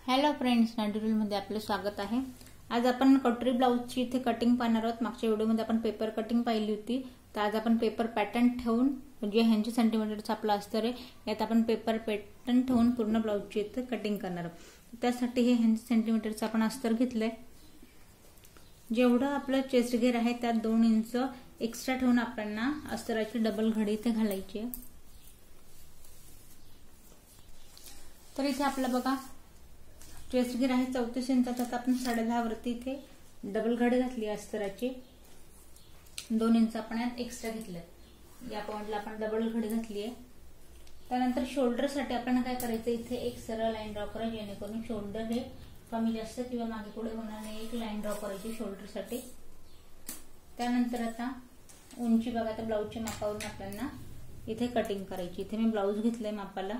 Hello friends, नाडुरूलमध्ये आपले स्वागत आहे। आज आपण कटोरी ब्लाउजची इथे कटिंग पाहणार आहोत। मागच्या व्हिडिओमध्ये आपण पेपर कटिंग पाहिली होती, तर आज आपण पेपर पॅटर्न ठेवून म्हणजे 80 सेंटीमीटरचा आपला अस्तर आहे, यात आपण पेपर पॅटर्न ठेवून पूर्ण ब्लाउजची इथे कटिंग करणार आहोत। त्यासाठी हे 80 सेंटीमीटरचा आपण अस्तर घेतलंय। जेवढं आपलं चेस्ट घेर आहे त्यात 2 इंच एक्स्ट्रा ठेवून आपल्याला अस्तराची डबल घडी इथे घालायची आहे। तर इथे आपला बघा चेस्ट घेर आहे 34 इंचाचा, तर आपण 10.5 वरती इथे डबल घडी घातली अस्तराची। 2 इंच आपण यात एक्स्ट्रा घेतले, या पॉइंटला आपण डबल घडी घातली आहे। त्यानंतर शोल्डर साठी आपण काय करायचं, इथे एक सरळ लाईन ड्रॉ करा, जेणेकरून शोल्डर हे कमी जास्त किंवा मागे पुढे होणार नाही। एक लाईन ड्रॉ करायची शोल्डर साठी। त्यानंतर आता उंची बघा, आता ब्लाउजच्या मापावरून आपल्याला इथे कटिंग करायची। इथे मी ब्लाउज घेतलंय मापाला,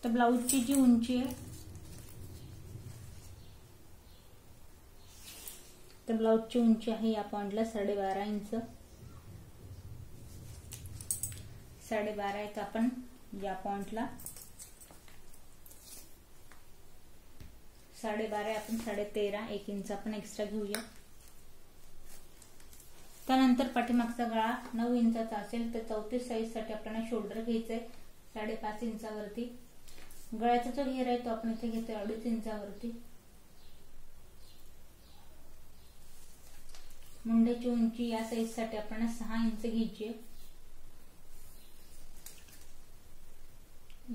तर ब्लाउजची जी उंची आहे, तर ब्लाउजची उंची आहे या पॉइंटला 12.5 इंच। 12.5 आहे, तर आपण या पॉइंटला 12.5 आपण 13.5 1 इंच आपण एक्स्ट्रा घेऊया। त्यानंतर पाठीमागचा गळा 9 इंचाचा असेल, तर 34 साइज साठी आपल्याला शोल्डर घ्यायचंय 5.5 इंचावरती। गळ्याचा जो घेर आहे तो आपण इथे घेतोय 2.5 इंचावरती। मुंड्याची उंची या साइज साठी आपल्याला 6 इंच घ्यायची आहे।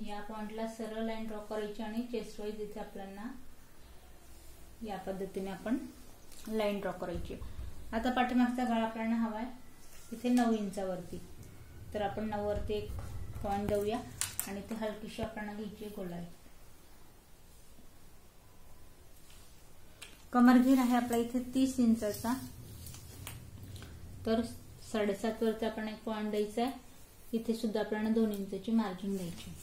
या पॉइंटला सरळ लाईन ड्रॉ करायची आणि चेस्ट वाइज इथे आपल्याला या पद्धतीने आपण लाईन ड्रॉ करायची। आता पाठीमागचा गळा आपल्याला हवाय इथे 9 इंचावरती, तर आपण 9 वरती एक पॉइंट देऊया आणि ते हलकीशी आपल्याला घ्यायची गोलाई। कमर घेर आहे आपला इथे 30 इंचाचा, तर 7.5 वरती आपण एक पॉइंट द्यायचा आहे। इथे सुद्धा आपल्याला 2 इंचाची मार्जिन द्यायची।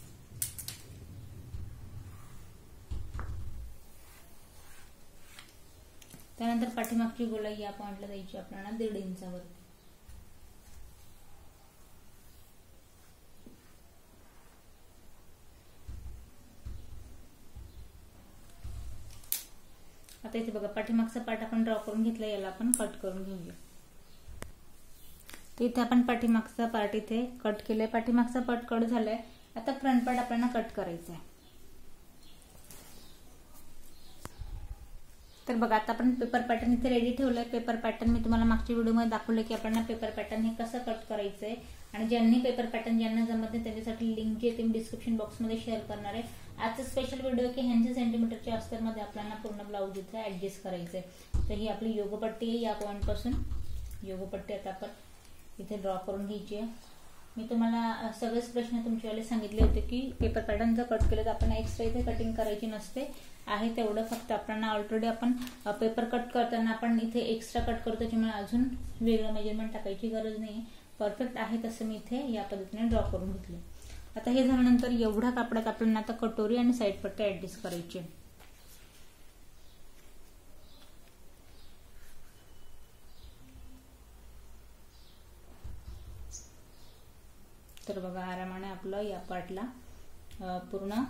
त्यानंतर पाठीमागची गोलाई या पॉइंटला द्यायची आपल्याला 1.5 इंचावरती। आता इथे बघा पाठीमागचा पार्ट आपण ड्रॉ करून घेतला, याला आपण कट करून घेऊया। तर इथे आपण पाठीमागचा पार्ट इथे कट केलाय, पाठीमागचा पार्ट कट झालाय। आता फ्रंट पार्ट आपल्याला कट करायचा आहे। तर बघा आता आपण पेपर पॅटर्न इथे रेडी ठेवलंय। पेपर पॅटर्न मी तुम्हाला मागच्या व्हिडिओमध्ये दाखवलं की आपल्याला पेपर पॅटर्न हे कसं कट करायचंय, आणि ज्यांनी पेपर पॅटर्न ज्यांना जमत नाही त्याच्यासाठी लिंक जी आहे ती मी डिस्क्रिप्शन बॉक्स मध्ये शेअर करणार आहे। आजचा स्पेशल व्हिडिओ की 80 सेंटीमीटरच्या अस्तर मध्ये आपल्याला पूर्ण ब्लाउज इथे ऍडजस्ट करायचंय। तर ही आपली योगपट्टी आहे, या पॉइंट पासून योगपट्टी आता आपण इथे ड्रॉ करून घ्यायची आहे। मी तुम्हाला सगळेच प्रश्न तुमच्यावाले सांगितले होते की पेपर पॅटर्न जर कट केलं तर आपण एक्स्ट्रा इथे कटिंग करायची नसते, आहे तेवढं फक्त आपल्याला ऑलरेडी आपण पेपर कट करताना आपण इथे एक्स्ट्रा कट करतो, त्याच्यामुळे अजून वेगळं मेजरमेंट टाकायची गरज नाही। परफेक्ट आहे तसं मी इथे या पद्धतीने ड्रॉ करून घेतलं। आता हे झाल्यानंतर एवढ्या कापडात आपल्याला आता कटोरी आणि साइड पट्टी ऍडजस्ट करायची। तर बघा आरामाने आपलं या पार्टला पूर्ण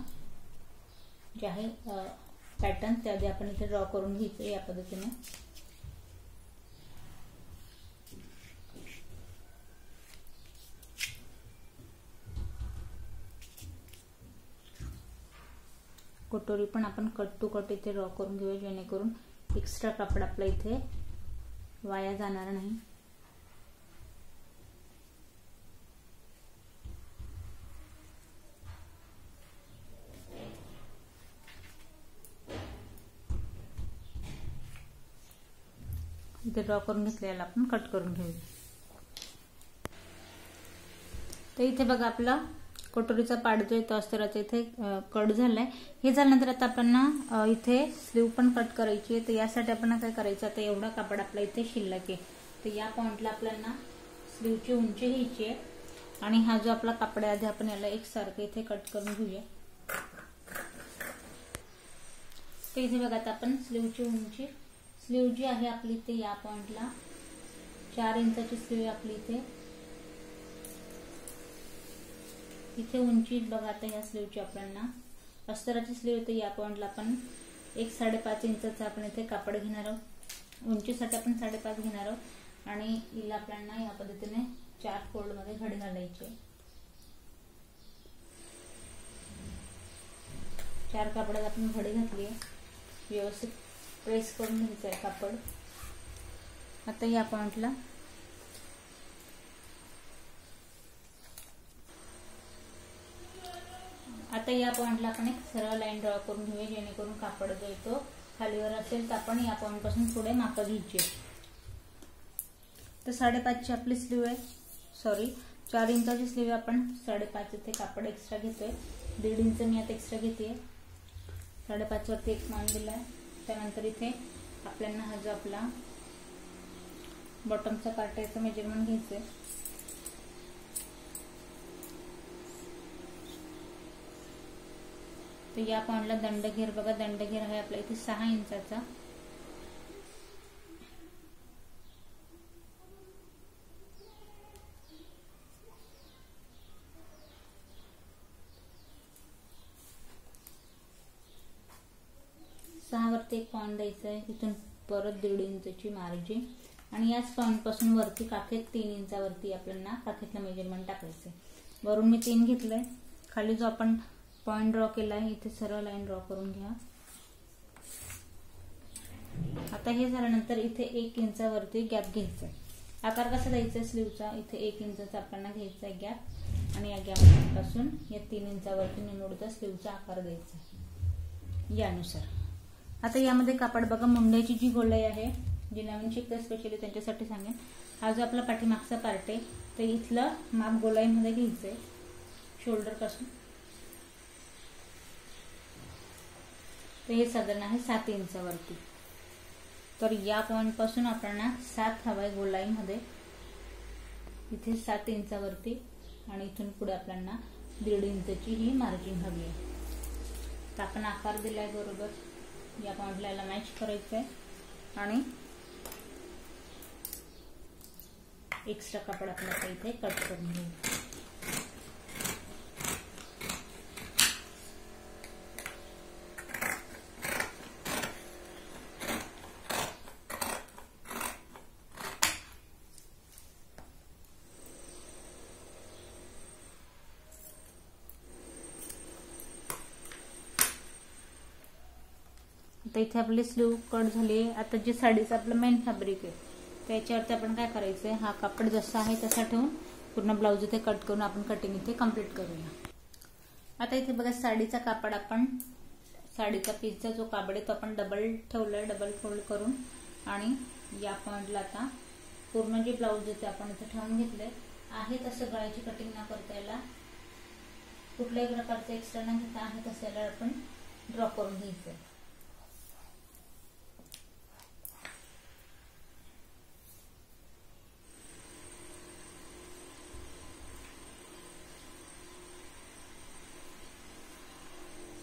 जे आहे पॅटर्न त्याआधी आपण इथे ड्रॉ करून घ्यायचं या पद्धतीने। कटोरी पण आपण कट टू कट इथे ड्रॉ करून घेऊया, जेणेकरून एक्स्ट्रा कापड आपला इथे वाया जाणार नाही। इथे ड्रॉ करून घेतलेला आपण कट करून घेऊया। तर इथे बघा आपला कटोरीचा पार्ट जो आहे तो अस्तराचा इथे कट झालाय। हे झाल्यानंतर आता आपण इथे स्लीव पण कट करायची आहे। तर यासाठी आपण काय करायचं, आता एवढा कापड आपला इथे शिल्लक आहे, तर या पॉइंटला आपल्याला स्लीवची उंची घ्यायची आहे आणि हा जो आपला कापड आहे आधी आपण याला एकसारखं इथे कट करून घेऊया। तर इथे बघा आता आपण स्लीवची उंची, स्लीव जी आहे आपली इथे या पॉइंटला 4 इंचाची स्लीव आपली इथे इथे उंची बघा आता ह्या स्लीवची आपल्याला अस्तराची स्लीव येते, या पॉइंटला आपण 1.5 इंचाचा आपण इथे कापड घेणार आहोत. उंचीसाठी आपण 5.5 घेणार आहोत आणि हिला आपल्याला या पद्धतीने 4 फोल्ड मध्ये घडी घालायची. 4 कापडात आपण घडी घातली आहे. व्यवस्थित प्रेस करून घ्यायचं आहे कापड. आता या पॉइंटला आपण एक सरळ लाईन ड्रॉ करून घेऊया, जेणेकरून कापड जो येतो खालीवर असेल तर आपण या पॉइंट पासून पुढे माप घ्यायची. तर 5.5 ची आपली स्लीव आहे, सॉरी 4 इंचाची स्लीव आपण 5.5 इथे कापड एक्स्ट्रा घेतोय. 1.5 इंच मी आता एक्स्ट्रा घेते. 5.5 वरती एक मान दिलाय. त्यानंतर इथे आपल्याला हा जो आपला बॉटमचा पार्ट आहे याचं मेजरमेंट घ्यायचंय. तर या पॉइंटला दंडघेर बघा, दंडघेर आहे आपल्या इथे 6 इंचाचा. वरती एक पॉइंट द्यायचा आहे. इथून परत 1.5 इंचची मार्जिन आणि याच पॉइंट पासून वरती काखेत 3 इंचावरती आपल्याला काखेतलं मेजरमेंट टाकायचंय. वरून मी 3 घेतलंय. खाली जो आपण पॉइंट ड्रॉ केलाय इथे सरळ लाईन ड्रॉ करून घ्या. आता हे झाल्यानंतर इथे 1 इंचावरती गॅप घ्यायचा आहे. आकार कसा द्यायचा स्लीवचा, इथे 1 इंचाचा आपल्याला घ्यायचा आहे गॅप आणि या गॅप पासून या 3 इंचावरती निमुळता स्लीवचा आकार द्यायचा यानुसार. आता यामध्ये कापड बघा, मुंड्याची जी गोलाई आहे, जी नवीन शिकते स्पेशली त्यांच्यासाठी सांगेन. हा जो आपला पाठीमागचा पार्ट आहे तर इथलं माप गोलाईमध्ये घ्यायचंय शोल्डर पासून. तर हे साधारण आहे 7 इंचावरती. तर या पॉइंट पासून आपल्याला 7 हवाय गोलाईमध्ये, इथे 7 इंचावरती आणि इथून पुढे आपल्याला 1.5 इंचची ही मार्जिन हवी आहे. तर आपण आकार दिलाय बरोबर, या पॉइंटला याला मॅच करायचं आहे आणि एक्स्ट्रा कापड आपल्याला इथे कट करून घेऊ. आता इथे आपली स्लीव कट झाली आहे. आता जी साडीचं आपलं मेन फॅब्रिक आहे त्याच्यावरती आपण काय करायचंय, हा कापड जसा आहे तसा ठेवून पूर्ण ब्लाउज इथे कट करून आपण कटिंग इथे कम्प्लीट करूया. आता इथे बघा साडीचा कापड, आपण साडीचा पीसचा जो कापड आहे तो आपण डबल ठेवलाय, डबल फोल्ड करून आणि या पॉइंटला आता पूर्ण जे ब्लाउज आहे ते आपण इथे ठेवून घेतलंय. आहे तसं गळ्याची कटिंग न करता याला कुठल्याही प्रकारचं एक्स्ट्रा न घेता आहे तसं याला आपण ड्रॉ करून घ्यायचंय.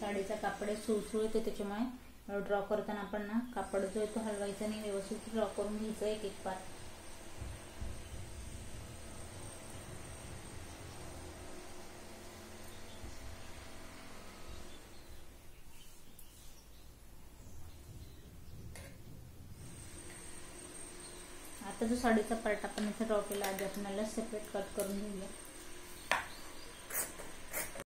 साडीचा कापड सुळसुळीत आहे त्याच्यामुळे ड्रॉ करताना आपण ना कापड जो आहे तो हलवायचा नाही, व्यवस्थित ड्रॉ करून घ्यायचं एक एक पार्ट. आता जो साडीचा पार्ट आपण इथे ड्रॉ केला आधी आपण याला सेपरेट कट करून घेऊया.